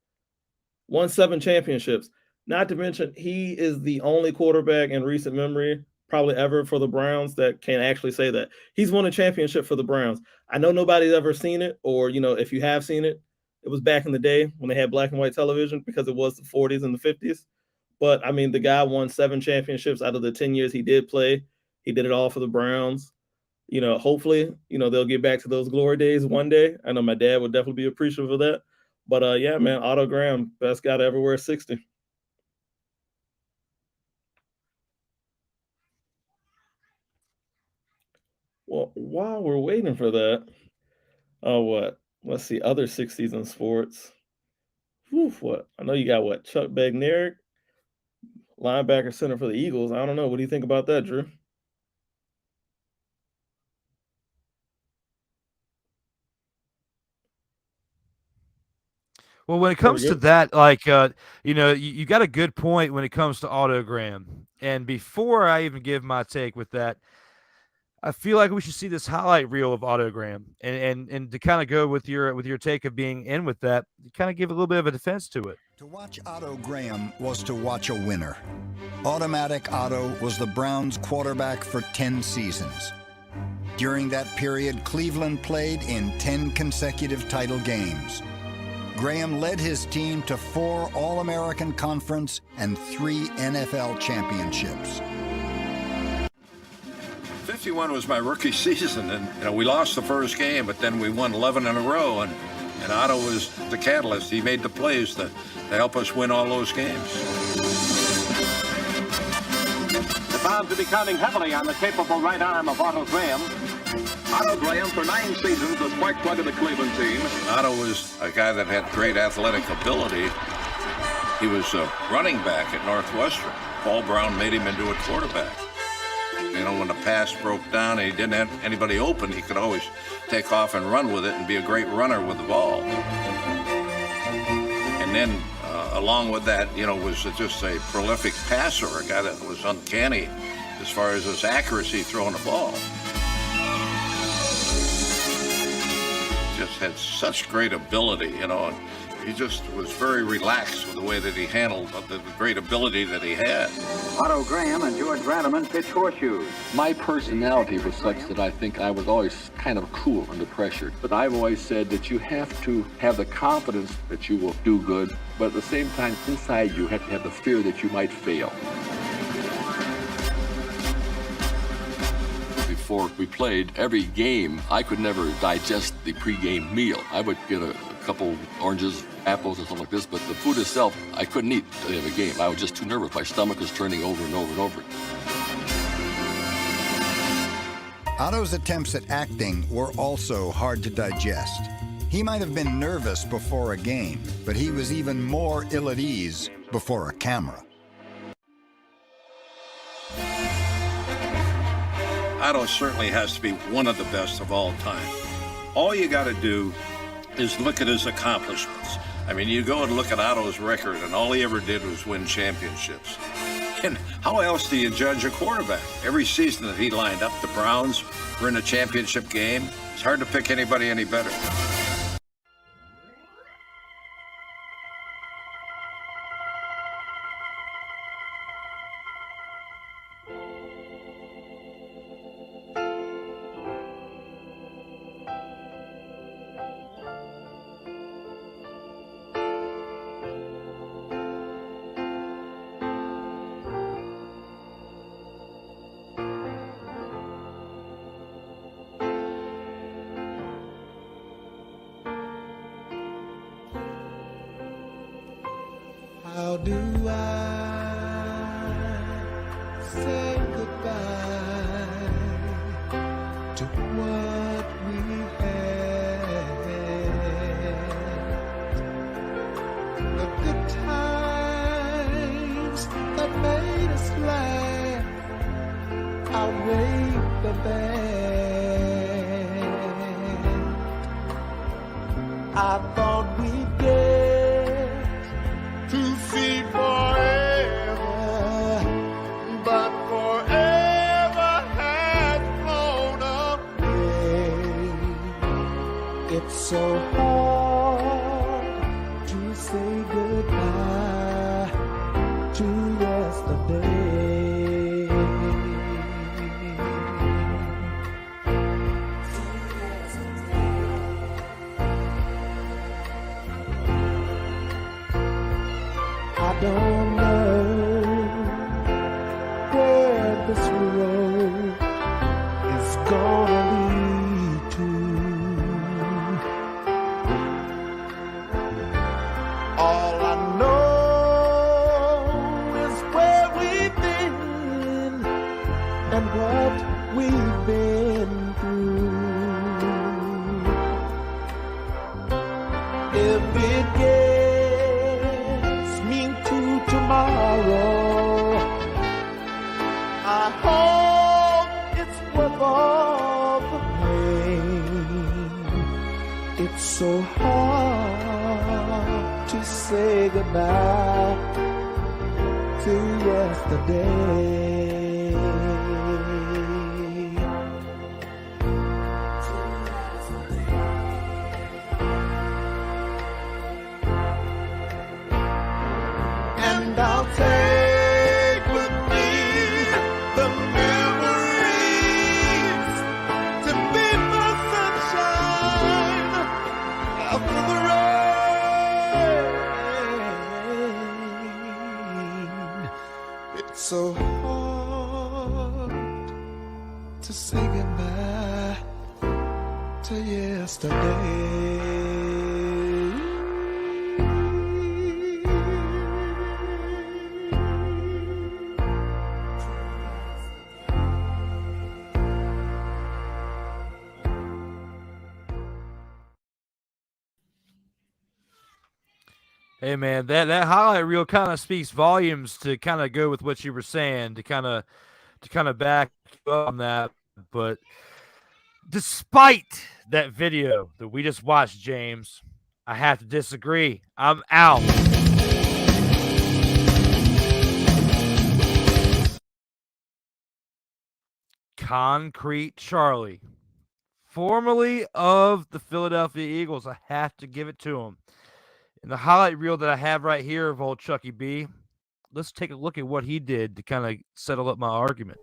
won 7 championships. Not to mention, he is the only quarterback in recent memory, probably ever for the Browns, that can actually say that. He's won a championship for the Browns. I know nobody's ever seen it, or, if you have seen it, it was back in the day when they had black and white television because it was the 40s and the 50s. But, I mean, the guy won 7 championships out of the 10 years he did play. He did it all for the Browns. Hopefully, they'll get back to those glory days one day. I know my dad would definitely be appreciative of that. But, yeah, man, Otto Graham, best guy to ever wear 60. Well, while we're waiting for that, let's see, other 60s in sports. I know you got Chuck Bednarik, linebacker center for the Eagles. I don't know. What do you think about that, Drew? Well, when it comes to that, you got a good point when it comes to Otto Graham. And before I even give my take with that, I feel like we should see this highlight reel of Otto Graham. And to kind of go with your take of being in with that, kind of give a little bit of a defense to it. To watch Otto Graham was to watch a winner. Automatic Otto was the Browns quarterback for 10 seasons. During that period, Cleveland played in 10 consecutive title games. Graham led his team to 4 All-American Conference and 3 NFL championships. 51 was my rookie season, and we lost the first game, but then we won 11 in a row, and Otto was the catalyst. He made the plays to help us win all those games. The Browns will be counting heavily on the capable right arm of Otto Graham. Otto Graham, for 9 seasons, the spark plug of the Cleveland team. Otto was a guy that had great athletic ability. He was a running back at Northwestern. Paul Brown made him into a quarterback. When the pass broke down and he didn't have anybody open, he could always take off and run with it and be a great runner with the ball. And then along with that, was just a prolific passer, a guy that was uncanny as far as his accuracy throwing the ball. Just had such great ability, He just was very relaxed with the way that he handled the great ability that he had. Otto Graham and George Radaman pitch horseshoes. My personality was such that I think I was always kind of cool under pressure. But I've always said that you have to have the confidence that you will do good, but at the same time, inside you have to have the fear that you might fail. Before we played every game, I could never digest the pregame meal. I would get a couple oranges, apples, or something like this, but the food itself, I couldn't eat at the end of a game. I was just too nervous. My stomach was turning over and over and over. Otto's attempts at acting were also hard to digest. He might have been nervous before a game, but he was even more ill at ease before a camera. Otto certainly has to be one of the best of all time. All you got to do is look at his accomplishments. I mean, you go and look at Otto's record, and all he ever did was win championships. And how else do you judge a quarterback? Every season that he lined up, the Browns were in a championship game. It's hard to pick anybody any better. How do I say goodbye to what we had? The good times that made us laugh outweigh the bad. I thought we'd get to see forever, but forever has flown away. It's so hard to say goodbye to yesterday. I don't know where this road is gonna lead to. All I know is where we've been and what we've been through. If it gets me to tomorrow, I hope it's worth all the pain. It's so hard to say goodbye to yesterday. And I'll take with me the memories to be the sunshine after the rain. It's so hard to say goodbye to yesterday. Hey man, that highlight reel kind of speaks volumes to kind of go with what you were saying, to kind of back you up on that. But despite that video that we just watched, James, I have to disagree. I'm out. Concrete Charlie, formerly of the Philadelphia Eagles, I have to give it to him. In the highlight reel that I have right here of old Chucky B, let's take a look at what he did to kind of settle up my argument.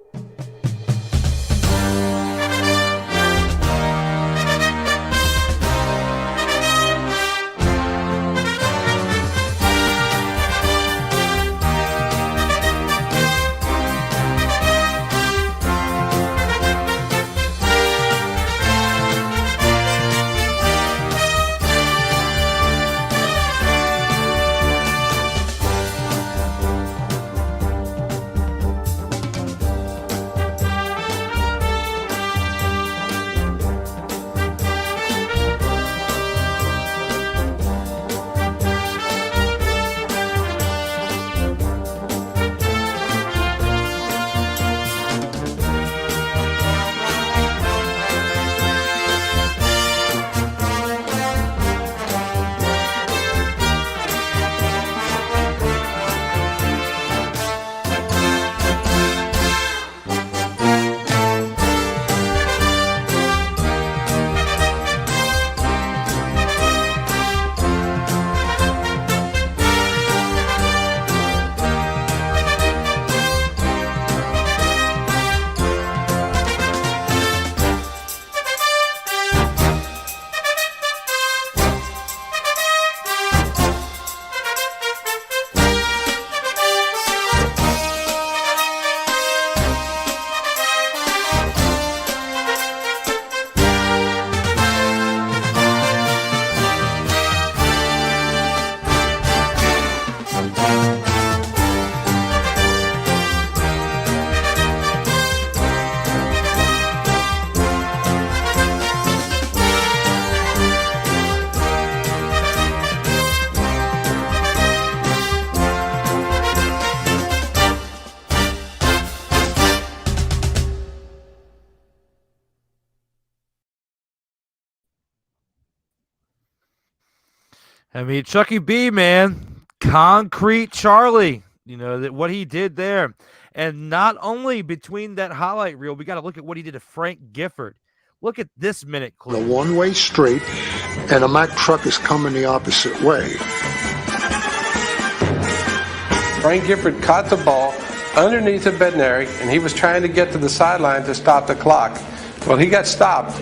I mean, Chucky B, man, concrete Charlie, that what he did there. And not only between that highlight reel, we got to look at what he did to Frank Gifford. Look at this minute clip. A one-way street, and a Mack truck is coming the opposite way. Frank Gifford caught the ball underneath of Bednarik, and he was trying to get to the sideline to stop the clock. Well, he got stopped.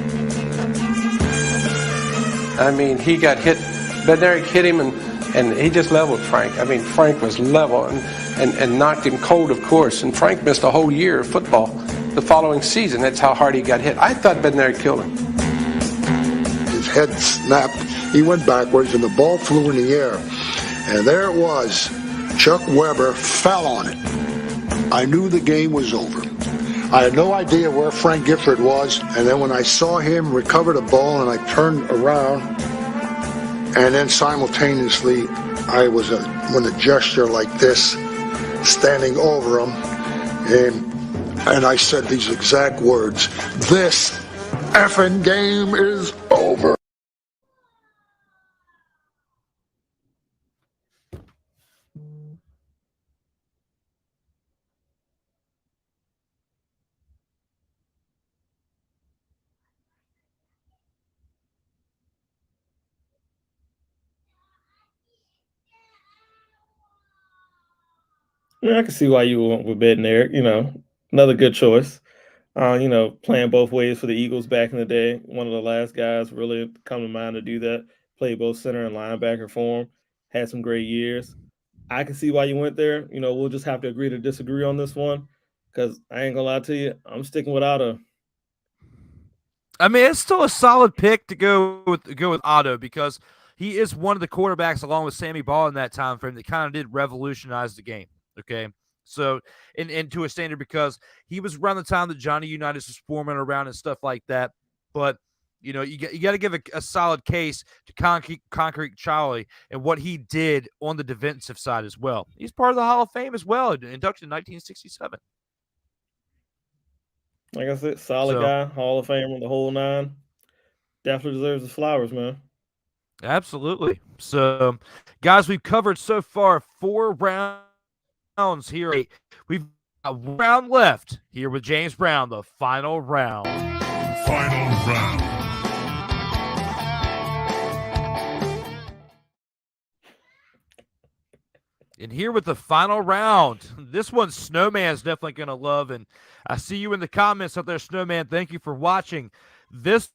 I mean, he got hit. Bednarik hit him, and he just leveled Frank. I mean, Frank was level and knocked him cold, of course. And Frank missed a whole year of football the following season. That's how hard he got hit. I thought Bednarik killed him. His head snapped. He went backwards, and the ball flew in the air. And there it was. Chuck Weber fell on it. I knew the game was over. I had no idea where Frank Gifford was. And then when I saw him recover the ball and I turned around, and then simultaneously, I was with a gesture like this, standing over him, and I said these exact words: "This effing game is over." Yeah, I can see why you went with Bednarik. Another good choice. Playing both ways for the Eagles back in the day. One of the last guys really come to mind to do that. Played both center and linebacker for him. Had some great years. I can see why you went there. We'll just have to agree to disagree on this one, because I ain't gonna lie to you, I'm sticking with Otto. I mean, it's still a solid pick to go with Otto, because he is one of the quarterbacks, along with Sammy Ball in that time frame, that kind of did revolutionize the game. Okay, so and to a standard, because he was around the time that Johnny Unitas was forming around and stuff like that. But you got to give a solid case to Concrete Charlie and what he did on the defensive side as well. He's part of the Hall of Fame as well, inducted in 1967. Like I said, solid guy, Hall of Famer, the whole nine. Definitely deserves his flowers, man. Absolutely. So, guys, we've covered so far 4 rounds here. We've got 1 round left here with James Brown, the final round. Final round. And here with the final round, this one Snowman's definitely going to love. And I see you in the comments out there, Snowman. Thank you for watching. This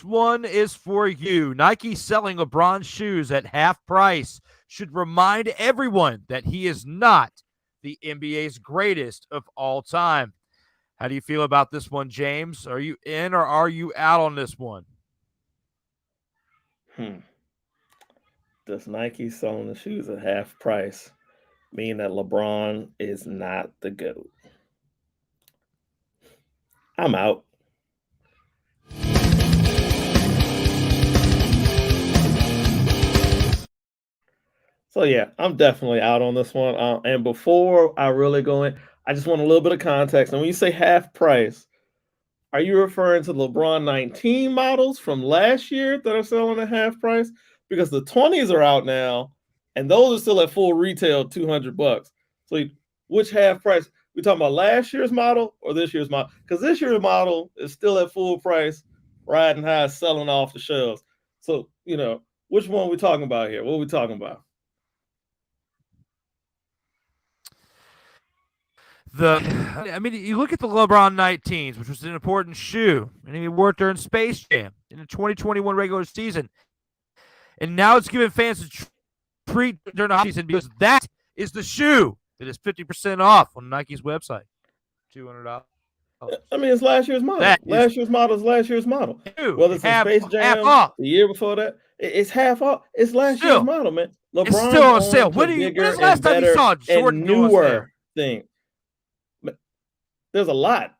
one is for you. Nike selling LeBron shoes at half price should remind everyone that he is not the NBA's greatest of all time. How do you feel about this one, James? Are you in or are you out on this one? Does Nike selling the shoes at half price mean that LeBron is not the GOAT? I'm out. So yeah, I'm definitely out on this one. And before I really go in, I just want a little bit of context. And when you say half price, are you referring to LeBron 19 models from last year that are selling at half price? Because the 20s are out now, and those are still at full retail, $200. So which half price? We talking about last year's model or this year's model? Because this year's model is still at full price, riding high, selling off the shelves. So, which one are we talking about here? What are we talking about? You look at the LeBron 19s, which was an important shoe, and he wore it during Space Jam in the 2021 regular season. And now it's giving fans a treat during the season because that is the shoe that is 50% off on Nike's website. $200. I mean, it's last year's model. Last year's model is last year's model. Whether it's in Space Jam, the year before that, it's half off. It's last year's model, man. LeBron's it's still on sale. When is the last time you saw Jordan newer thing? There's a lot.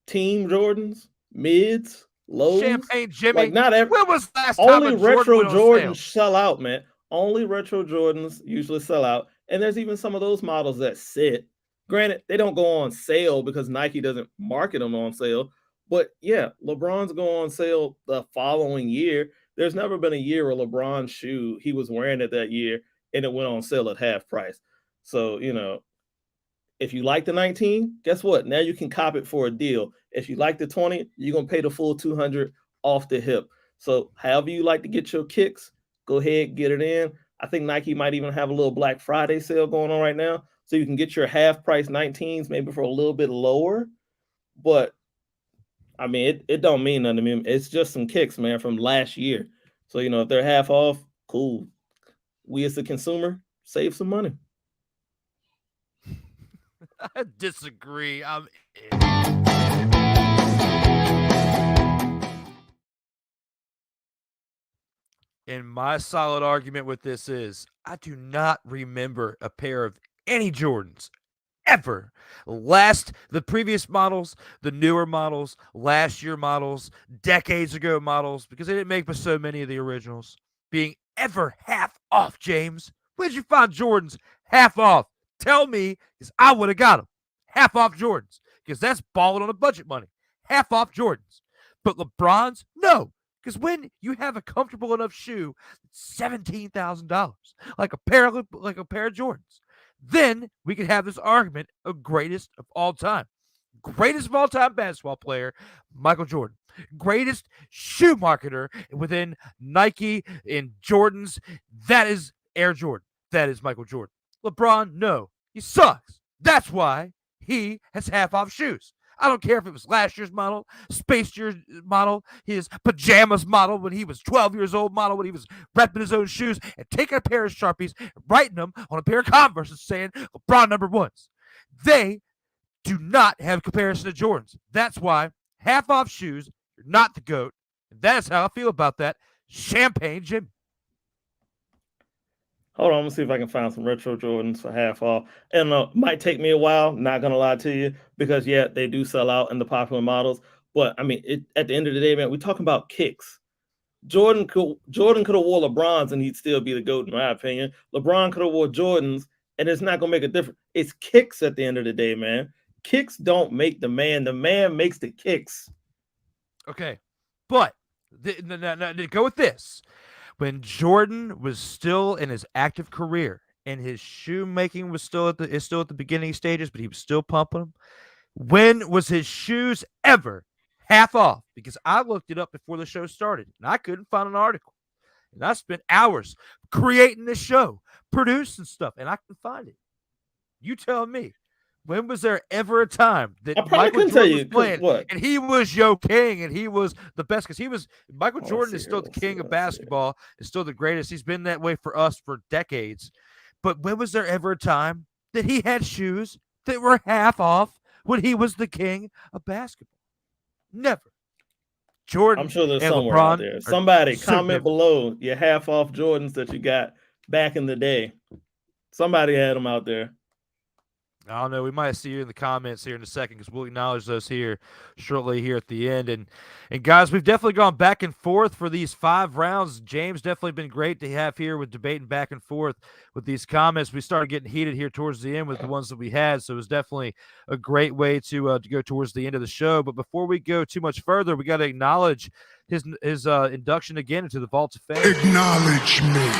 Team Jordans, mids, lows. Champagne Jimi. Like not every. When was the last time only retro Jordans sell out, man. Only retro Jordans usually sell out, and there's even some of those models that sit. Granted, they don't go on sale because Nike doesn't market them on sale. But yeah, LeBron's go on sale the following year. There's never been a year where LeBron's shoe he was wearing it that year and it went on sale at half price. So if you like the 19, guess what? Now you can cop it for a deal. If you like the 20, you're going to pay the full $200 off the hip. So however you like to get your kicks, go ahead, get it in. I think Nike might even have a little Black Friday sale going on right now. So you can get your half price 19s maybe for a little bit lower. But, I mean, it don't mean nothing to me. It's just some kicks, man, from last year. So, if they're half off, cool. We as the consumer, save some money. I disagree. And my solid argument with this is I do not remember a pair of any Jordans ever. The previous models, the newer models, last year models, decades ago models, because they didn't make but so many of the originals, being ever half off, James. Where'd you find Jordans half off? Tell me, because I would have got them. Half off Jordans, because that's balling on a budget money. Half off Jordans. But LeBron's, no. Because when you have a comfortable enough shoe, $17,000, like a pair of Jordans, then we can have this argument of greatest of all time. Greatest of all time basketball player, Michael Jordan. Greatest shoe marketer within Nike and Jordans, that is Air Jordan. That is Michael Jordan. LeBron, no, he sucks. That's why he has half-off shoes. I don't care if it was last year's model, Space year's model, his pajamas model when he was 12 years old model, when he was repping his own shoes and taking a pair of Sharpies and writing them on a pair of Converse and saying LeBron number ones. They do not have comparison to Jordans. That's why half-off shoes are not the GOAT. And that is how I feel about that. Champagne Jimi. Hold on, I'm gonna see if I can find some retro Jordans for half off. And might take me a while, not gonna lie to you, because yeah, they do sell out in the popular models. But I mean, at the end of the day, man, we're talking about kicks. Jordan could have wore LeBron's and he'd still be the GOAT, in my opinion. LeBron could have wore Jordans, and it's not gonna make a difference. It's kicks at the end of the day, man. Kicks don't make the man. The man makes the kicks. Okay, but to go with this. When Jordan was still in his active career and his shoemaking was still at the beginning stages, but he was still pumping them. When was his shoes ever half off? Because I looked it up before the show started and I couldn't find an article. And I spent hours creating this show, producing stuff, and I can find it. You tell me. When was there ever a time that Michael Jordan was playing and he was Yo King and he was the best? Because Michael Jordan is still the king of basketball, is still the greatest. He's been that way for us for decades. But when was there ever a time that he had shoes that were half off when he was the king of basketball? Never. Jordan, I'm sure there's and somewhere LeBron out there. Somebody comment below your half off Jordans that you got back in the day. Somebody had them out there. I don't know. We might see you in the comments here in a second because we'll acknowledge those here shortly here at the end. And guys, we've definitely gone back and forth for these 5 rounds. James definitely been great to have here with debating back and forth with these comments. We started getting heated here towards the end with the ones that we had, so it was definitely a great way to go towards the end of the show. But before we go too much further, we got to acknowledge his induction again into the Vault of Fame. Acknowledge me.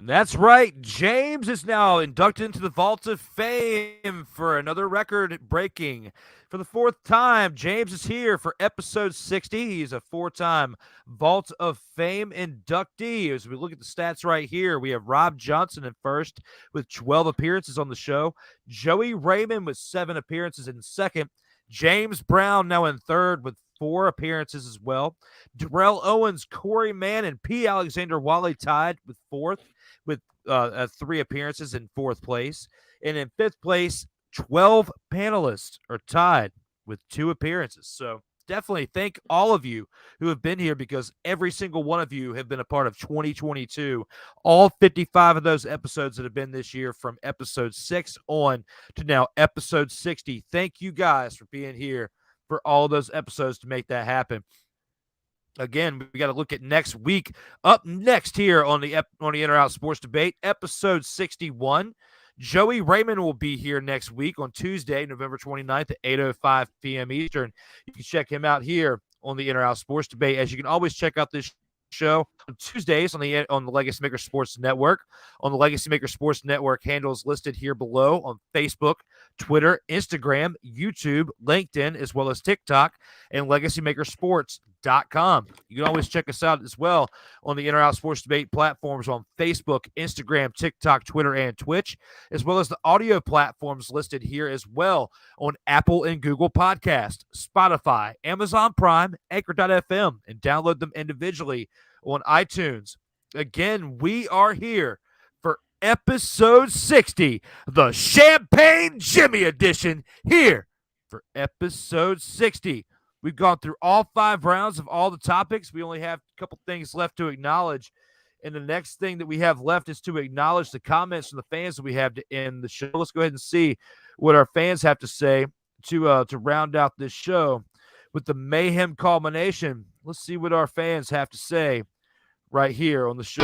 That's right. James is now inducted into the Vault of Fame for another record breaking. For the 4th time, James is here for episode 60. He's a 4-time Vault of Fame inductee. As we look at the stats right here, we have Rob Johnson in first with 12 appearances on the show. Joey Raymond with 7 appearances in second. James Brown now in third with 4 appearances as well. Darrell Owens, Corey Mann, and P. Alexander Wally tied with 4th. With 3 appearances in 4th place. And in 5th place, 12 panelists are tied with 2 appearances. So definitely thank all of you who have been here because every single one of you have been a part of 2022. All 55 of those episodes that have been this year from episode 6 on to now episode 60. Thank you guys for being here for all those episodes to make that happen. Again, we got to look at next week. Up next here on the In or Out Sports Debate, episode 61. Joey Raymond will be here next week on Tuesday, November 29th at 8:05 p.m. Eastern. You can check him out here on the In or Out Sports Debate, as you can always check out this show on Tuesdays on the LegacyMaker Sports Network. On the LegacyMaker Sports Network handles listed here below on Facebook, Twitter, Instagram, YouTube, LinkedIn, as well as TikTok, and LegacyMakerSports.com. You can always check us out as well on the In or Out Sports Debate platforms on Facebook, Instagram, TikTok, Twitter, and Twitch, as well as the audio platforms listed here as well on Apple and Google Podcast, Spotify, Amazon Prime, Anchor.fm, and download them individually on iTunes. Again, we are here for episode 60, the Champagne Jimmy edition, here for episode 60. We've gone through all 5 rounds of all the topics. We only have a couple things left to acknowledge. And the next thing that we have left is to acknowledge the comments from the fans that we have to end the show. Let's go ahead and see what our fans have to say to round out this show with the mayhem culmination. Let's see what our fans have to say right here on the show.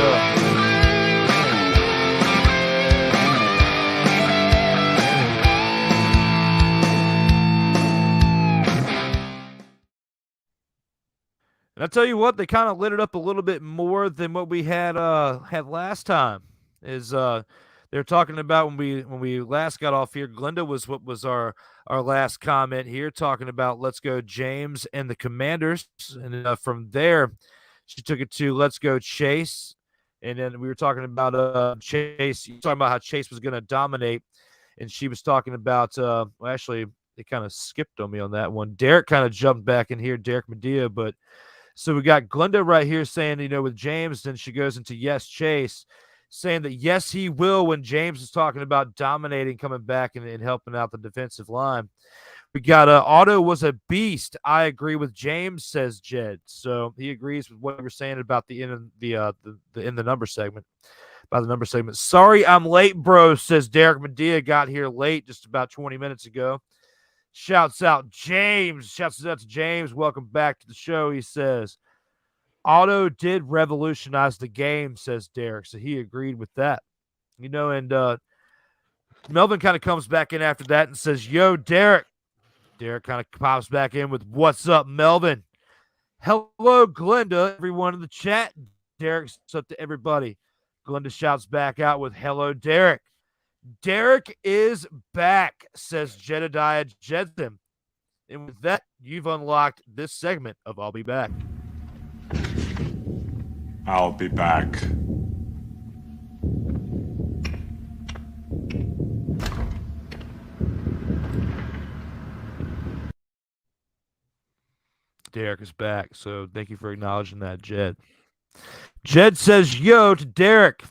And I tell you what, they kind of lit it up a little bit more than what we had last time. They're talking about when we last got off here. Glenda was what was our last comment here, talking about let's go James and the Commanders, and from there she took it to let's go Chase, and then we were talking about Chase. You talking about how Chase was going to dominate, and she was talking about well, actually they kind of skipped on me on that one. Derek kind of jumped back in here, Derek Medea, but. So we got Glenda right here saying, with James, then she goes into yes, Chase, saying that yes, he will when James is talking about dominating, coming back and helping out the defensive line. We got Otto was a beast. I agree with James, says Jed. So he agrees with what we're saying about the in the number segment. By the number segment. Sorry, I'm late, bro, says Derek Medea. Got here late, just about 20 minutes ago. Shouts out James. Shouts out to James. Welcome back to the show. He says, Otto did revolutionize the game, says Derek. So he agreed with that. And Melvin kind of comes back in after that and says, yo, Derek. Derek kind of pops back in with, what's up, Melvin? Hello, Glenda. Everyone in the chat. Derek, what's up to everybody? Glenda shouts back out with, hello, Derek. Derek is back, says Jedediah Jedson. And with that, you've unlocked this segment of I'll Be Back. I'll be back. Derek is back, so thank you for acknowledging that, Jed. Jed says, yo, to Derek.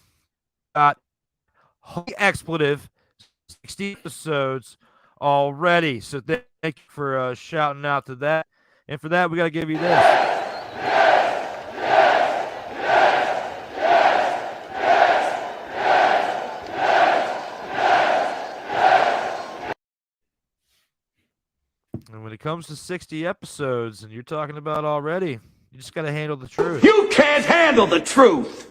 Holy expletive, 60 episodes already. So thank you for shouting out to that. And for that, we got to give you this. And when it comes to 60 episodes, and you're talking about already, you just got to handle the truth. You can't handle the truth.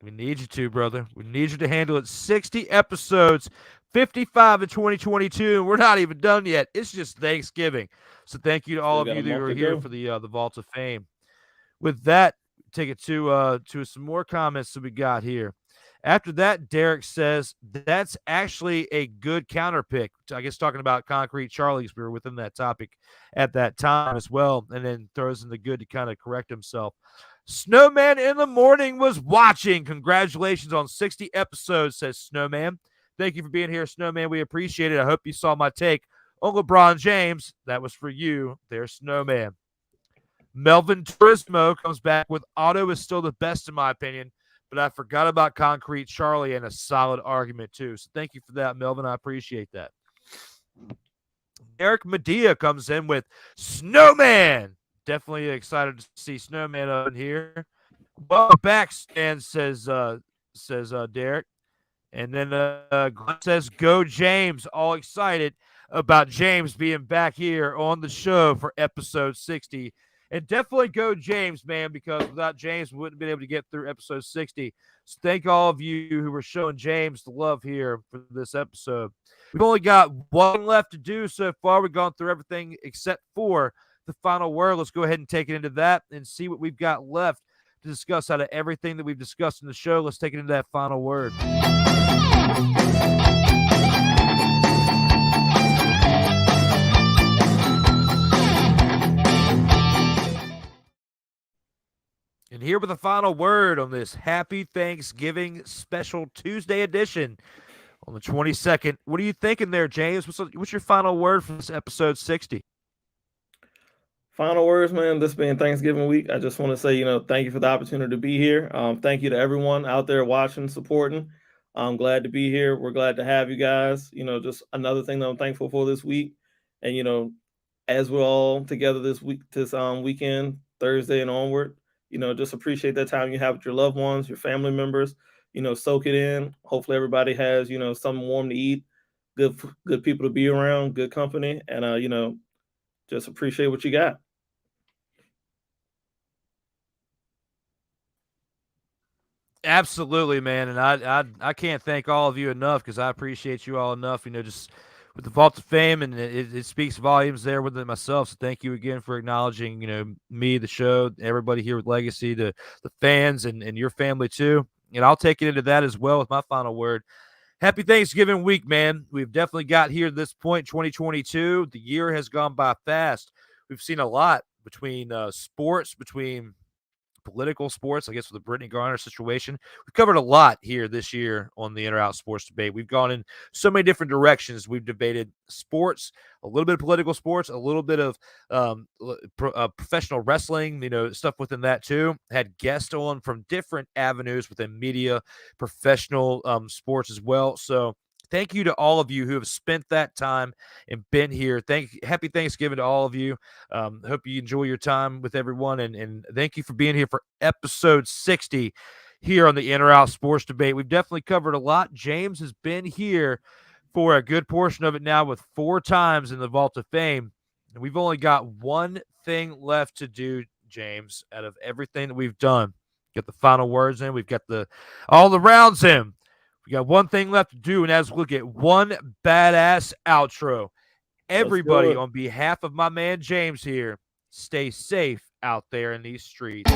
We need you to, brother. We need you to handle it. 60 episodes, 55 in 2022, and we're not even done yet. It's just Thanksgiving. So thank you to all of you that were here for the Vault of Fame. With that, take it to some more comments that we got here. After that, Derek says that's actually a good counter pick. I guess talking about Concrete Charlie, we were within that topic at that time as well, and then throws in the good to kind of correct himself. Snowman in the morning was watching. Congratulations on 60 episodes, says Snowman. Thank you for being here, Snowman. We appreciate it. I hope you saw my take on LeBron James. That was for you there, Snowman. Melvin Turismo comes back with Otto is still the best in my opinion, but I forgot about Concrete Charlie and a solid argument too. So thank you for that, Melvin. I appreciate that. Eric Medea comes in with Snowman. Definitely excited to see Snowman up in here. Welcome back, Stan, says Derek. And then Glenn says, go James. All excited about James being back here on the show for episode 60. And definitely go James, man, because without James, we wouldn't have been able to get through episode 60. So thank all of you who were showing James the love here for this episode. We've only got one left to do so far. We've gone through everything except for the final word. Let's go ahead and take it into that and see what we've got left to discuss out of everything that we've discussed in the show. Let's take it into that final word. And here with the final word on this Happy Thanksgiving special Tuesday edition on the 22nd. What are you thinking there, James? What's your final word for this episode 60? Final words, man. This being Thanksgiving week, I just want to say, thank you for the opportunity to be here. Thank you to everyone out there watching, supporting. I'm glad to be here. We're glad to have you guys. Just another thing that I'm thankful for this week. And, as we're all together this weekend, Thursday and onward, just appreciate that time you have with your loved ones, your family members, soak it in. Hopefully everybody has, something warm to eat, good people to be around, good company. And, just appreciate what you got. Absolutely, man. And I can't thank all of you enough because I appreciate you all enough, just with the Vault of Fame, and it speaks volumes there with it myself. So thank you again for acknowledging, me, the show, everybody here with Legacy, the fans and your family too. And I'll take it into that as well with my final word. Happy Thanksgiving week, man. We've definitely got here to this point, 2022. The year has gone by fast. We've seen a lot between sports, between political sports, I guess, with the Brittany Garner situation. We've covered a lot here this year on the In or Out Sports Debate. We've gone in so many different directions. We've debated sports, a little bit of political sports, a little bit of professional wrestling, stuff within that too. Had guests on from different avenues within media, professional sports as well. So thank you to all of you who have spent that time and been here. Happy Thanksgiving to all of you. Hope you enjoy your time with everyone. And thank you for being here for episode 60 here on the In or Out Sports Debate. We've definitely covered a lot. James has been here for a good portion of it now with 4 times in the Vault of Fame. And we've only got one thing left to do, James, out of everything that we've done. Got the final words in. We've got all the rounds in. We got one thing left to do, and as we look at one badass outro, everybody, on behalf of my man James here, stay safe out there in these streets.